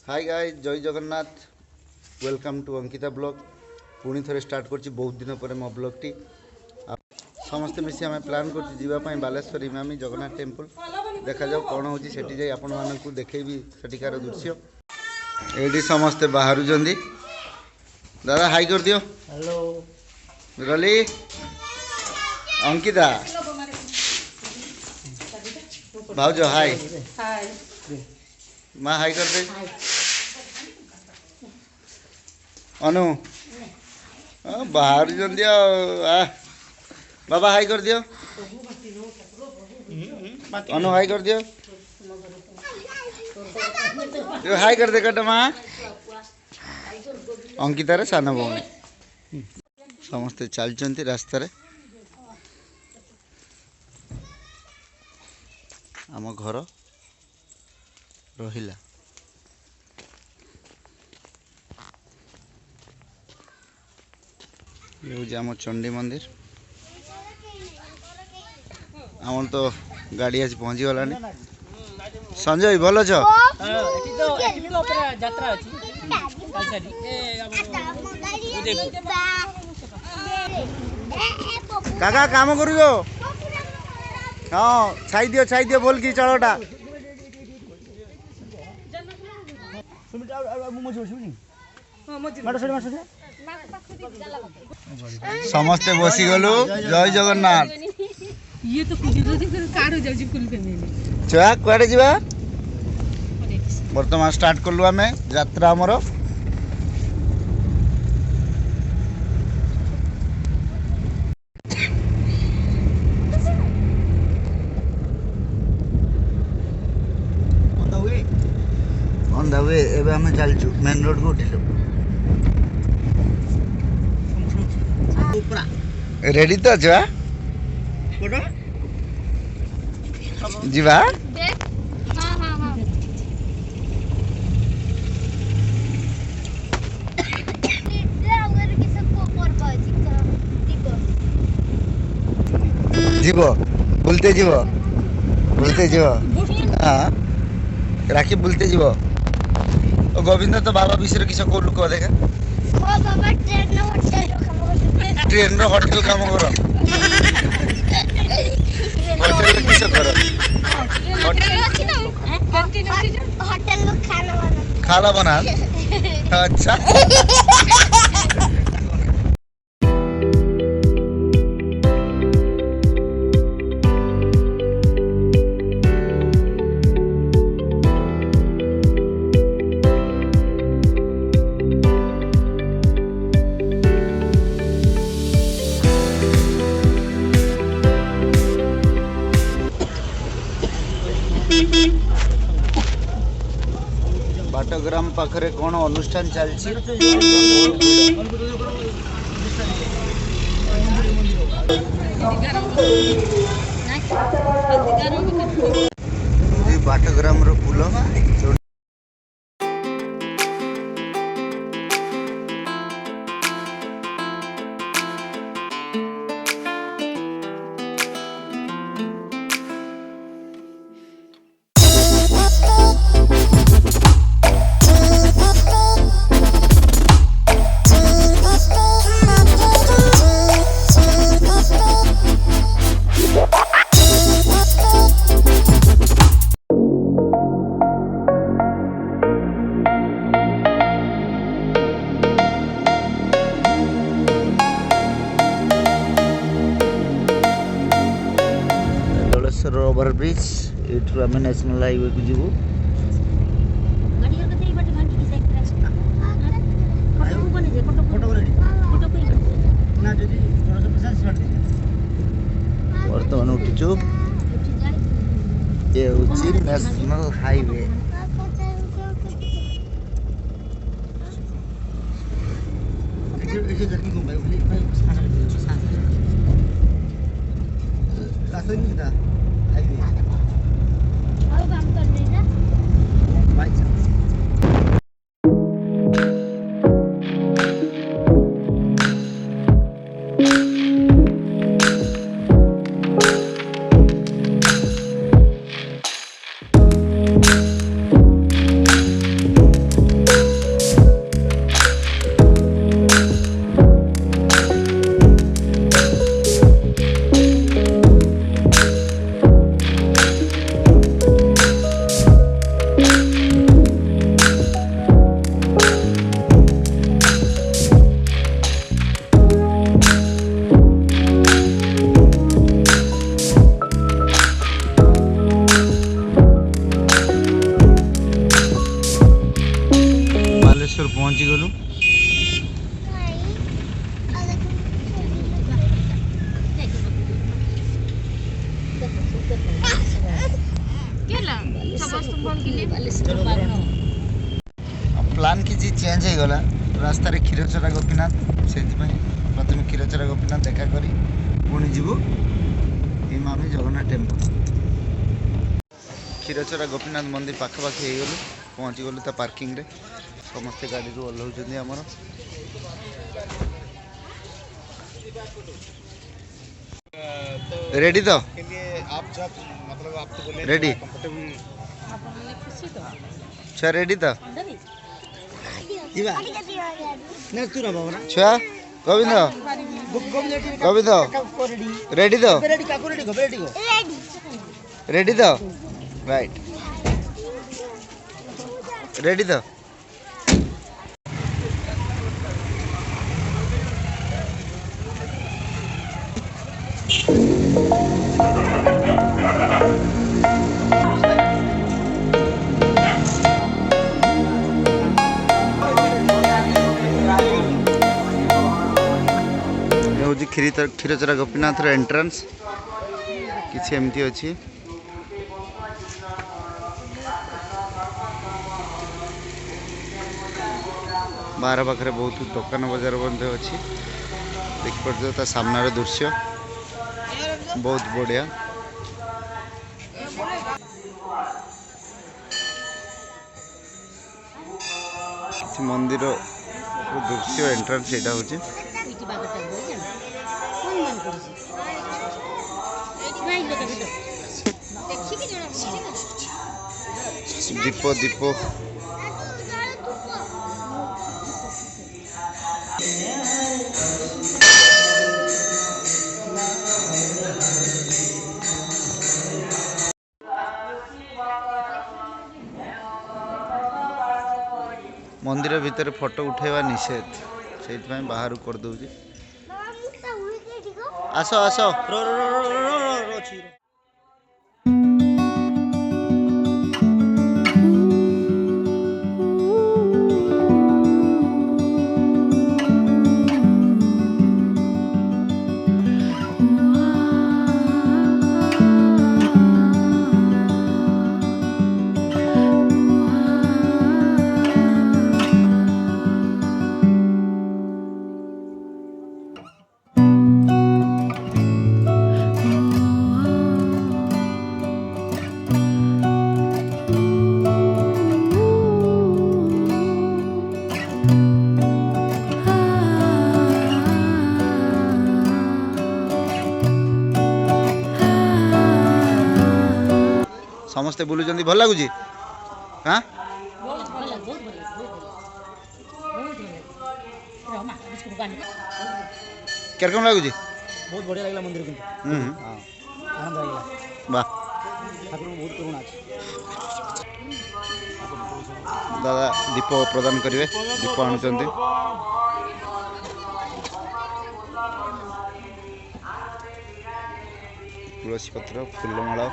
Hi guys Jai Jagannath welcome to Ankita blog पुणी थे start कर बहुत दिन पर मो ब्लॉग टी समस्ते मिसी आम प्लां कर बालेश्वर इमामी जगन्नाथ टेम्पल देखा जाऊ कौन हो आपण मानक देखी सेठिकार दृश्य ये समस्ते बाहर दादा हाई कर दियो हेलो गली अंकिता भाउज हाय माँ हाई कर दे अनु बाहर बाबा हाई कर दियो अनु हाई कर दियो हाई कर दे कट माँ अंकितार सान भौणी समस्ते चलते रास्तार आम घर रहिला ये हूँ आम चंडी मंदिर आम तो गाड़ी आज पहुँची गलानी संजय भल छ काका काम करू हाँ छाई दियो बोल की चलोटा समस्ते बसी गलु जय जगन्नाथ ये तो कार जाउची फुल फैमिली छुआ कुआडे जीवा वर्तमान स्टार्ट करलु आमे यात्रा हमर ऑन द वे एबे हमें चलचु मेन रोड को उठिलु रेडी तो छुआ जीवा जीव बुलते जीव हाँ राखी बुलते जीव गोविंद तो बाबा विषय किस को लुक देखा ट्रेन रो होटल काम कर होटल किस कर होटल खाना बना अच्छा बाटग्राम पाखरे कौन अनुष्ठान चलती बाटग्राम रो पुल ओवर ब्रिज ये आम नेशनल हाईवे को जीवु बर्तमान उठीचु ये हूँ नेशनल हाईवे बालेश्वर पहुँची गलु प्लान किसी चेंज हो गला रास्ता रे क्षीरचरा गोपीनाथ से प्रथम क्षीरचरा गोपीनाथ देखा करी पुणी जीवु इमामी जगन्नाथ टेम्पल क्षीरचरा गोपीनाथ मंदिर पाखापाखि हो गलु पहुँची गलु ता पार्किंग रे समस्ते गाड़ी रू ओह्लौचंदी हमर रेडी तो आप जब मतलब आपको बोले रेडी छुआ रेडी तो छुआ गोविंद गोविंद रेडी तो रेडी तो राइट रेडी तो क्षीरचरा गोपीनाथ एंट्रेंस किसी एमती अच्छी बाहर पाखे बहुत दुकान बजार अच्छी देखिए सामनार दृश्य बहुत बढ़िया मंदिर दृश्य एंट्रेंस यहाँ हूँ दीप दीप मंदिर भितर फोटो उठेवा निषेध से बाहर कर दूची आस आस समस्ते बुलूँ भल लगुच हाँ केरकम लगुच बहुत बढ़िया लगला मंदिर किंतु आनंद लगला वाह ठाकुर बहुत करुणा अछि दादा दीप प्रदान करेंगे दीप आणुचंती तुलसी पत्र फूलमाला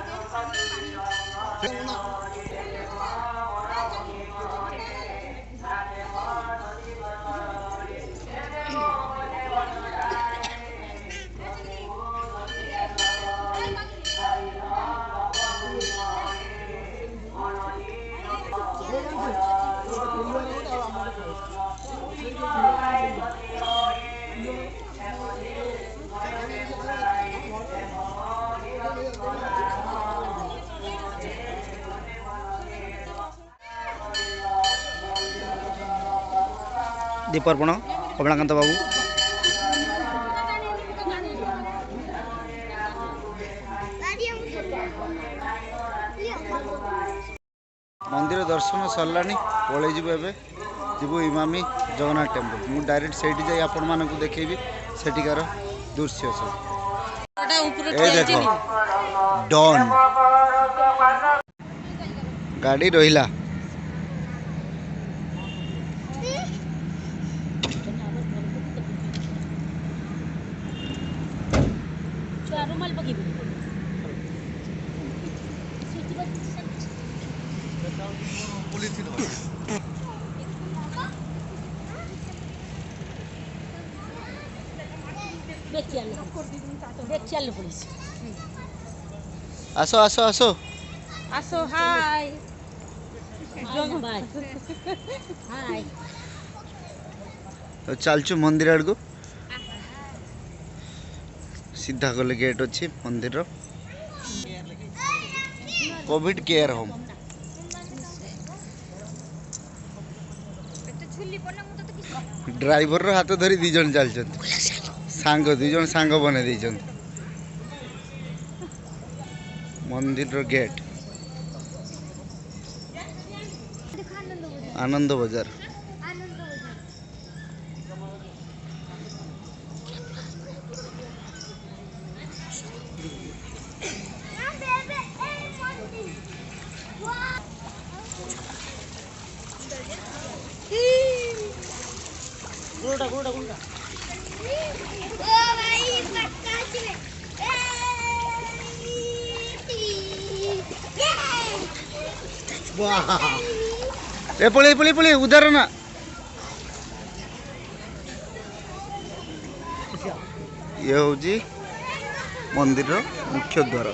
दीपर्पण कमलाकांत बाबू मंदिर दर्शन सरला पलि जीवु इमामी जगन्नाथ टेम्पल मु डायरेक्ट से जाई आपण मानकु देखेबी सेठिकार दृश्य सब ए देखो डॉन गाड़ी रहिला आसो आसो आसो आसो हाय तो चलचु मंदिर आड़ को सीधा गले गेट अच्छी मंदिर कोविड केयर होम ड्राइवर हाथ धरी दी जन चल सांग दी जन सांग बने दी मंदिर गेट आनंद बाजार ए पळे पळे पळे उधर ना ये हूँ मंदिर मुख्य द्वार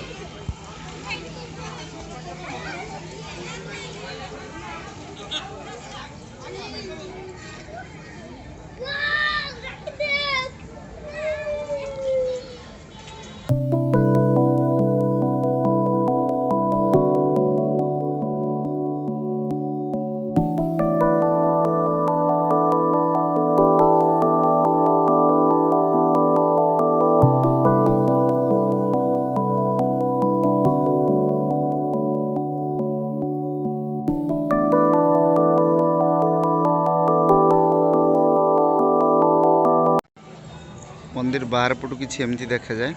मंदिर बाहर पटू किसी एमती देखा जाए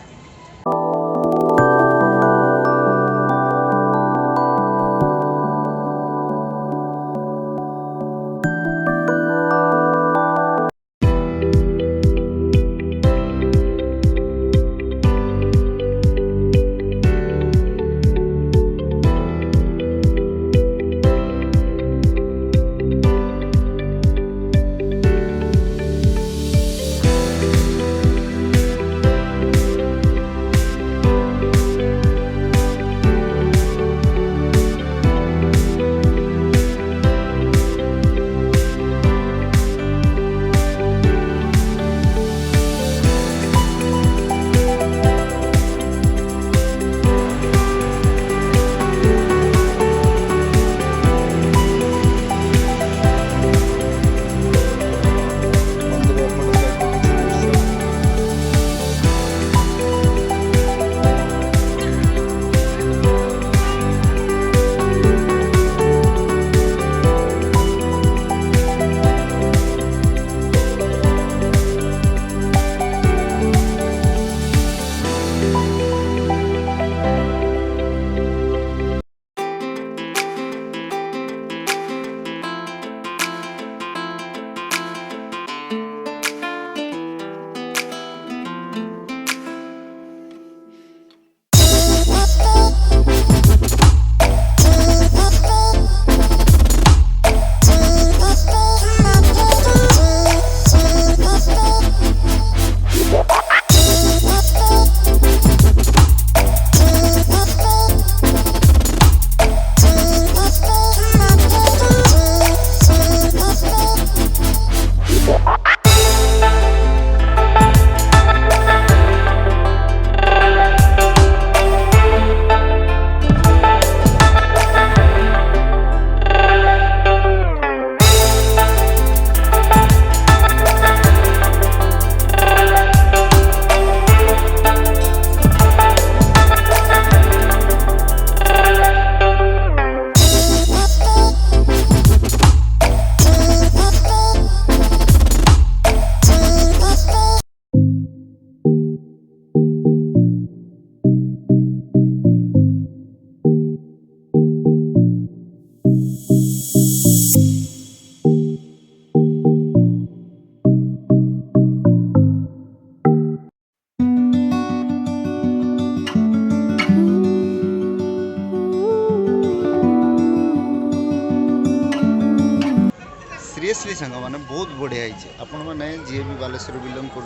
सीरियसली सांग मैंने बहुत बढ़िया है आपण मैंने जी भी बालेश्वर बिलंग कर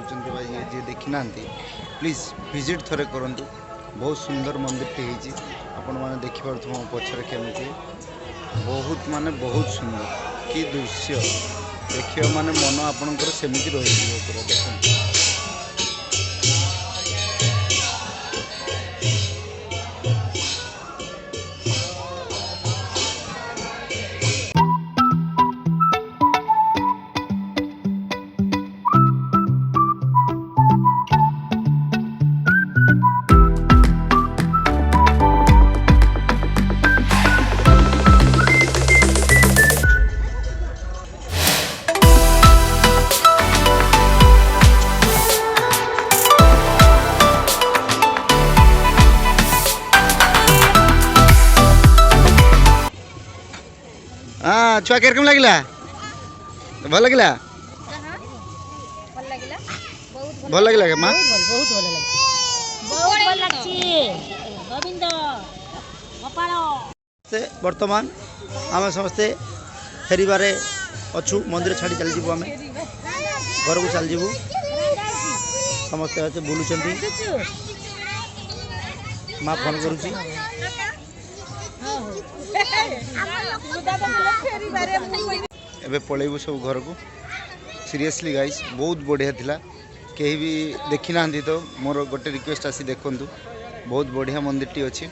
जी देखी ना प्लीज विजिट थरे करूँ बहुत सुंदर मंदिर टी आपण मैंने देखिपुथ मो पचर केमती बहुत माने बहुत सुंदर कि दृश्य देखिए माने मन आपणकर सेमती रही पूरा देखते हाँ छुआ केरकम लगिला भल लगिला भल लगिला के माँ बहुत भल लगे बहुत भल लागछि गोविंद गोपाल से वर्तमान आम समस्ते फेरबारे अच्छु मंदिर छाड़ी चली जीवु आम घर को चल जीवु समस्ते अच्छे बुलुचंती माँ फोन करुची एबे पलैबू सब घर को सीरियसली गाइस बहुत बढ़िया थिला कहीं भी देखी ना तो मोर गोटे रिक्वेस्ट आसी देखु बहुत बढ़िया मंदिर टी अच्छी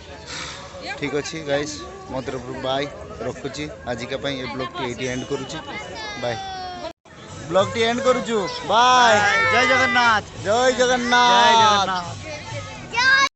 ठीक अच्छे गाइस मो तरफ बाय रखुची आजिका ये ब्लॉग टी एटी एंड करुची बाय ब्लॉग टी एंड करुचु बाय जय जगन्नाथ जय जगन्नाथ।